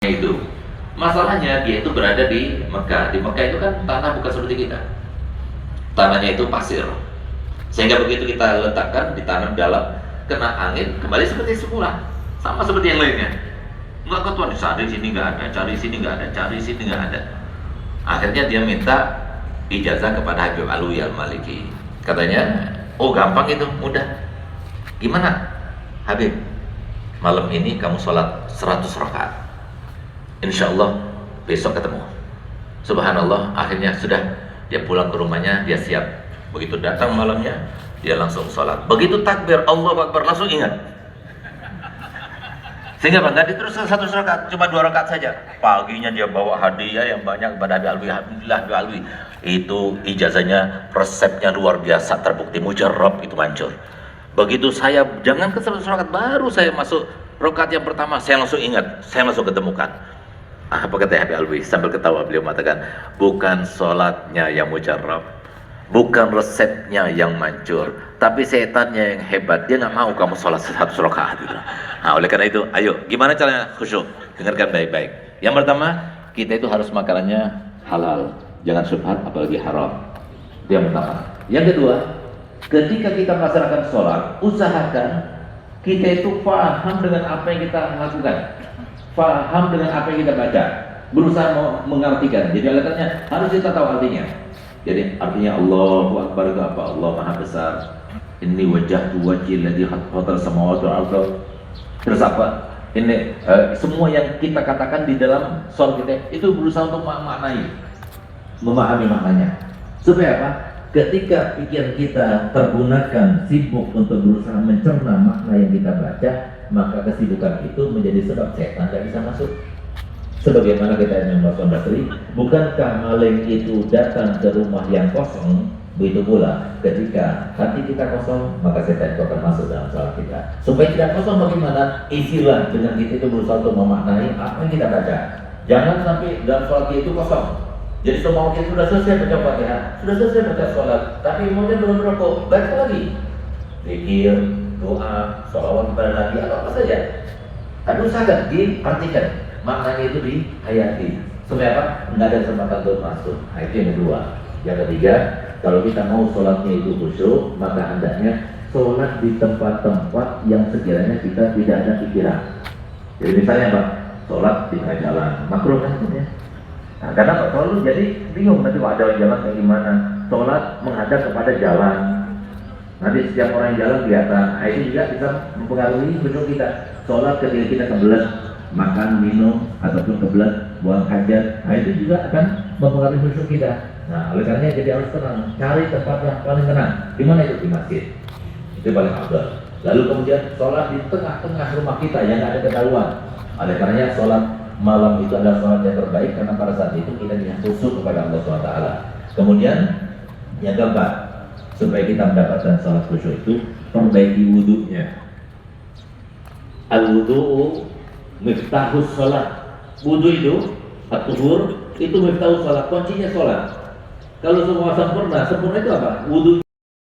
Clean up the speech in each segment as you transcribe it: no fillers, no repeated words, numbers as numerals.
itu. Masalahnya dia itu berada di Mekah. Di Mekah itu kan tanah bukan seperti kita. Tanahnya itu pasir. Sehingga begitu kita letakkan, ditanam dalam, kena angin, kembali seperti semula. Sama seperti yang lainnya. Enggak ketuan, cari sini nggak ada, cari sini nggak ada, cari sini nggak ada. Akhirnya dia minta ijazah kepada Habib Alwi Al-Maliki. Katanya, oh gampang itu, mudah. Gimana? Habib, malam ini kamu sholat 100 rakaat. Insya Allah besok ketemu. Subhanallah, akhirnya sudah dia pulang ke rumahnya, dia siap. Begitu datang malamnya, dia langsung sholat. Begitu takbir, Allahu Akbar, langsung ingat. Sehingga nggak diteruskan 100 rakaat, cuma 2 rakaat saja. Paginya dia bawa hadiah yang banyak kepada Habib Alwi. Alhamdulillah Habib Alwi itu ijazahnya, resepnya luar biasa, terbukti mujarrab, itu mancur. Begitu saya, jangan ke 100 rakaat, baru saya masuk rakaat yang pertama, saya langsung ingat, saya langsung ketemukan. Apa kata Habib Alwi sambil ketawa, beliau mengatakan, bukan sholatnya yang mujarrab, bukan resepnya yang mancur, tapi setannya yang hebat. Dia nggak mau kamu sholat 100 rakaat gitu. Nah, oleh karena itu, ayo, gimana caranya khusyuk? Dengarkan baik-baik. Yang pertama, kita itu harus makanannya halal, jangan syubhat, apalagi haram. Itu yang pertama. Yang kedua, ketika kita melaksanakan sholat, usahakan kita itu paham dengan apa yang kita lakukan, paham dengan apa yang kita baca, berusaha mengartikan. Jadi oleh karenanya harus kita tahu artinya. Jadi artinya Allahu Akbar itu apa? Allah Maha Besar. Inni wajjahtu wajhi alladzi khalaqal samawati wal ardh. Terus apa? Ini semua yang kita katakan di dalam sholat kita itu berusaha untuk memahami maknanya. Supaya apa? Ketika pikiran kita tergunakan sibuk untuk berusaha mencerna makna yang kita baca, maka kesibukan itu menjadi sebab setan tidak bisa masuk. Sebagaimana kita Mbak Basri, bukankah maling itu datang ke rumah yang kosong? Begitu pula ketika hati kita kosong, maka setan itu akan masuk dalam sholat kita. Supaya tidak kosong, bagaimana? Isilah dengan kita itu berusaha untuk memaknai apa yang kita baca. Jangan sampai dalam sholat kita itu kosong. Jadi semua kita sudah selesai baca Fatihah, sudah selesai baca sholat, tapi kemudian belum rukuk, baca lagi. Zikir, doa, sholawat kepada Nabi, apa saja. Tapi usahakan diartikan, maknanya itu dihayati. Supaya apa? Nggak ada kesempatan untuk masuk. Nah, itu yang kedua. Yang ketiga, kalau kita mau sholatnya itu khusyuk, maka hendaknya sholat di tempat-tempat yang sekiranya kita tidak ada pikiran. Jadi misalnya Pak, sholat di tengah jalan, makruh kan itu ya? Nah, karena Pak selalu jadi bingung nanti Pak ada jalan kayak gimana. Sholat menghadap kepada jalan. Nanti setiap orang yang jalan kelihatan. Nah, itu juga bisa mempengaruhi khusyuk kita. Sholat ketika kita kebelet makan, minum, ataupun kebelet buang hajat, nah itu juga akan mempengaruhi khusyuk kita. Nah, oleh karenanya jadi harus tenang, cari tempat yang paling tenang. Di mana itu? Di masjid. Itu paling afdal. Lalu kemudian sholat di tengah-tengah rumah kita yang nggak ada ketahuan. Oleh karenanya sholat malam itu adalah sholat yang terbaik karena pada saat itu kita dengan khusyuk kepada Allah SWT. Kemudian yang keempat, supaya kita mendapatkan sholat khusyuk itu, perbaiki wudhunya. Al-wudhu miftahus sholat. Wudhu itu, at-tuhur, itu miftahus sholat, kuncinya sholat. Kalau semua sempurna, sempurna itu apa? Wudhu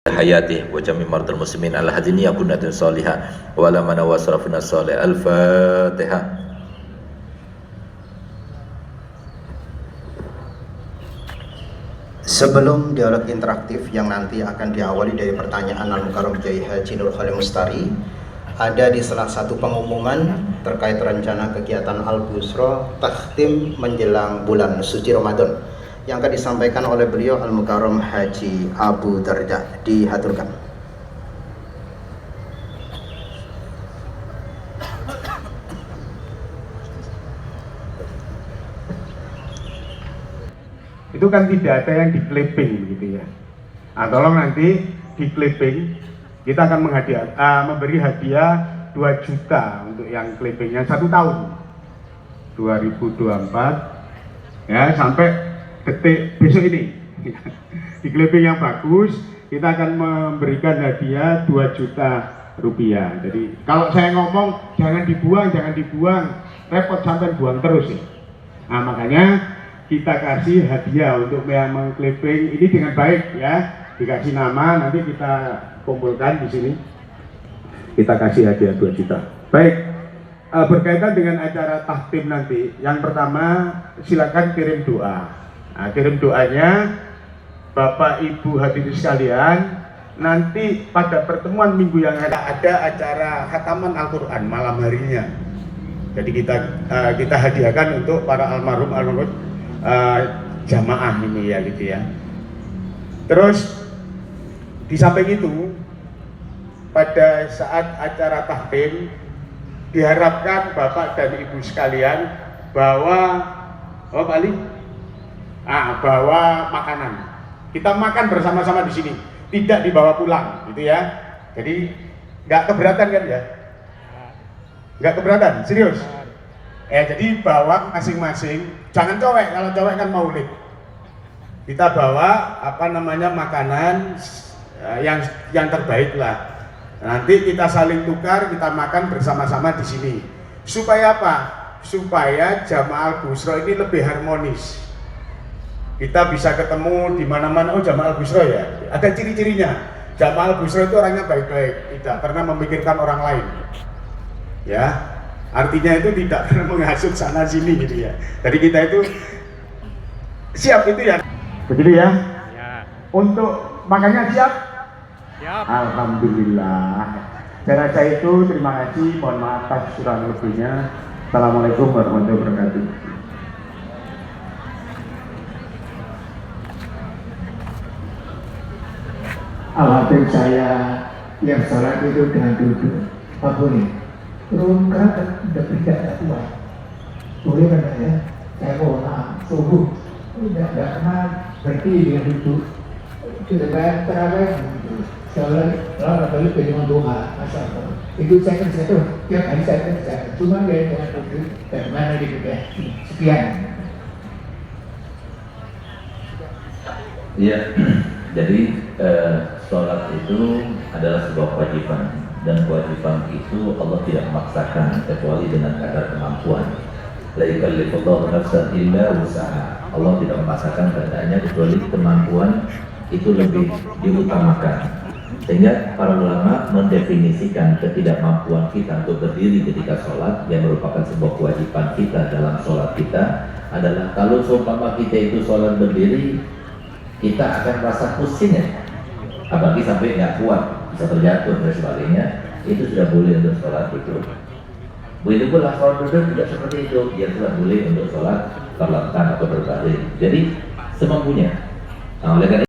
hayati wa jami mardal muslimin ala hadini yakunatin salihah wa la mana wasrafuna salih. Al-Fatihah. Sebelum dialog interaktif yang nanti akan diawali dari pertanyaan Al-Mukarram Kiai Haji Nur Khalil Mustari, ada di salah satu pengumuman terkait rencana kegiatan Al-Busra takhtim menjelang bulan suci Ramadan yang akan disampaikan oleh beliau Al-Mukarram Haji Abu Darda. Dihaturkan. Itu kan tidak ada yang di clipping gitu ya. Nah, tolong nanti di clipping kita akan memberi hadiah 2 juta untuk yang clippingnya 1 tahun 2024 ya sampai detik besok ini. Di clipping yang bagus kita akan memberikan hadiah 2 juta rupiah. Jadi kalau saya ngomong jangan dibuang, repot sampai buang terus ya. Nah, makanya kita kasih hadiah untuk yang mengclipping ini dengan baik ya. Dikasih nama, nanti kita kumpulkan di sini. Kita kasih hadiah 2 juta. Baik, berkaitan dengan acara tahtim nanti, yang pertama silakan kirim doa. Nah, kirim doanya Bapak Ibu hadirin sekalian. Nanti pada pertemuan minggu yang ada acara khataman Al-Quran malam harinya. Jadi kita hadiahkan untuk para almarhum jamaah ini ya gitu ya. Terus di samping itu pada saat acara tahtim diharapkan Bapak dan Ibu sekalian bawa bawa makanan. Kita makan bersama-sama di sini, tidak dibawa pulang, gitu ya. Jadi nggak keberatan kan ya? Nggak keberatan, serius. Jadi bawa masing-masing. Jangan cowek, kalau cowek kan maulid. Kita bawa makanan yang terbaik lah. Nanti kita saling tukar, kita makan bersama-sama di sini. Supaya apa? Supaya Jamaah Al-Busro ini lebih harmonis. Kita bisa ketemu di mana-mana. Oh, Jamaah Al-Busro ya. Ada ciri-cirinya. Jamaah Al-Busro itu orangnya baik-baik, tidak pernah memikirkan orang lain. Ya, artinya itu tidak pernah menghasut sana sini gitu ya. Jadi kita itu siap itu ya. Begitu ya. Untuk makannya siap. Siap. Alhamdulillah. Saya rasa itu, terima kasih. Mohon maaf atas kurang lebihnya. Assalamualaikum warahmatullahi wabarakatuh. Alhasil saya yang sholat itu dengan duduk. Pak boleh? Turun kerana udah tidak kuat. Boleh kan ya? Saya mohon maaf. Subuh tidak pernah berhenti dengan duduk. Sudah banyak terawih. Sholat balik ke lima doa, masya Allah. Itu saya kerja tuh, tiap hari saya kerja. Cuma dia dengan duduk dan mana gitu ya. Sekian. Iya, jadi sholat itu adalah sebuah kewajiban, dan kewajiban itu Allah tidak memaksakan kecuali dengan kadar kemampuan. La yukallifullahu nafsan illa wus'aha. Allah tidak memaksakan keadaannya kecuali kemampuan itu lebih diutamakan. Sehingga para ulama mendefinisikan ketidakmampuan kita untuk berdiri ketika sholat yang merupakan sebuah kewajiban kita dalam sholat kita adalah kalau seumpama kita itu sholat berdiri, kita akan merasa pusing ya, apalagi sampai nggak kuat, bisa terjatuh dan sebagainya. Itu sudah boleh untuk sholat itu. Begitu pula sholat berdiri tidak seperti itu, dia sudah boleh untuk sholat terlentang atau berbalik. Jadi semampunya. Nah, oleh karena